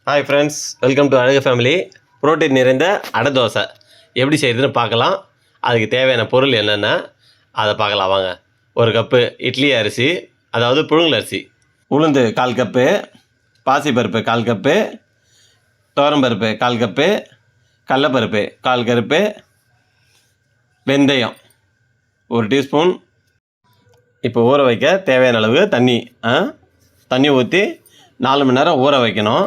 Hi friends, welcome to அழகு family. Protein நிறைந்த அடை தோசை எப்படி செய்கிறதுன்னு பார்க்கலாம். அதுக்கு தேவையான பொருள் என்னென்ன அதை பார்க்கலாம் வாங்க. ஒரு கப்பு இட்லி அரிசி, அதாவது புழுங்கல் அரிசி. உளுந்து 1/4 கப்பு, பாசிப்பருப்பு 1/4 கப்பு, துவரம்பருப்பு 1/4 கப்பு, கடலப்பருப்பு 1/4 கப்பு, வெந்தயம் 1 டீஸ்பூன். இப்போ ஊற வைக்க தேவையான அளவு தண்ணி ஊற்றி 4 மணி நேரம் ஊற வைக்கணும்.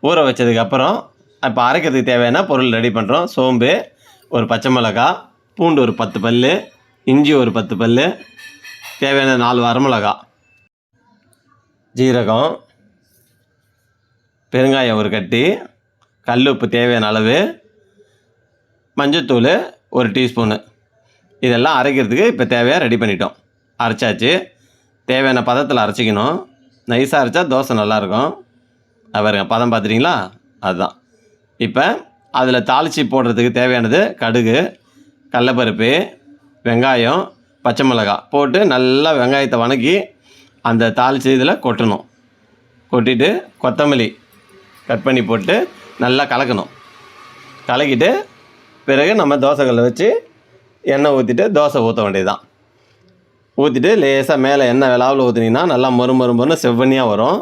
ஊற வச்சதுக்கப்புறம் இப்போ அரைக்கிறதுக்கு தேவையான பொருள் ரெடி பண்ணுறோம். சோம்பு ஒரு பச்சை மிளகா, பூண்டு ஒரு 10 பல், இஞ்சி ஒரு 10 பல், தேவையான 4 வரமிளகா, ஜீரகம், பெருங்காயம் ஒரு கட்டி, கல் உப்பு தேவையான அளவு, மஞ்சத்தூள் 1 டீஸ்பூனு. இதெல்லாம் அரைக்கிறதுக்கு இப்போ தேவையாக ரெடி பண்ணிட்டோம். அரைச்சாச்சு. தேவையான பதத்தில் அரைச்சிக்கணும். நைஸாக அரைச்சா தோசை நல்லாயிருக்கும். பாருங்க, பதம் பார்த்துட்டிங்களா? அதுதான். இப்போ அதில் தாளித்து போடுறதுக்கு தேவையானது கடுகு, கடலப்பருப்பு, வெங்காயம், பச்சை மிளகாய் போட்டு நல்லா வெங்காயத்தை வணக்கி அந்த தாளித்து இதில் கொட்டணும். கொட்டிட்டு கொத்தமல்லி கட் பண்ணி போட்டு நல்லா கலக்கணும். கலக்கிட்டு பிறகு நம்ம தோசைக்கல்லை வச்சு எண்ணெய் ஊற்றிட்டு தோசை ஊற்ற வேண்டியது தான். ஊற்றிட்டு லேசாக மேலே எண்ணெய் விளாவில் ஊற்றினீங்கன்னா நல்லா மொறுன்னு செவ்வனியாக வரும்.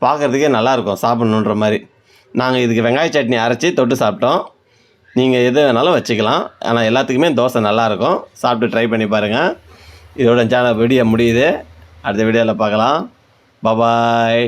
பார்க்குறதுக்கே நல்லாயிருக்கும், சாப்பிட்ணுன்ற மாதிரி. நாங்கள் இதுக்கு வெங்காய சட்னி அரைச்சி தொட்டு சாப்பிட்டோம். நீங்கள் எது வேணாலும் வச்சுக்கலாம். ஆனால் எல்லாத்துக்குமே தோசை நல்லாயிருக்கும். சாப்பிட்டு ட்ரை பண்ணி பாருங்கள். இதோட சேனல் வீடியோ முடியுது. அடுத்த வீடியோவில் பார்க்கலாம். பாய்.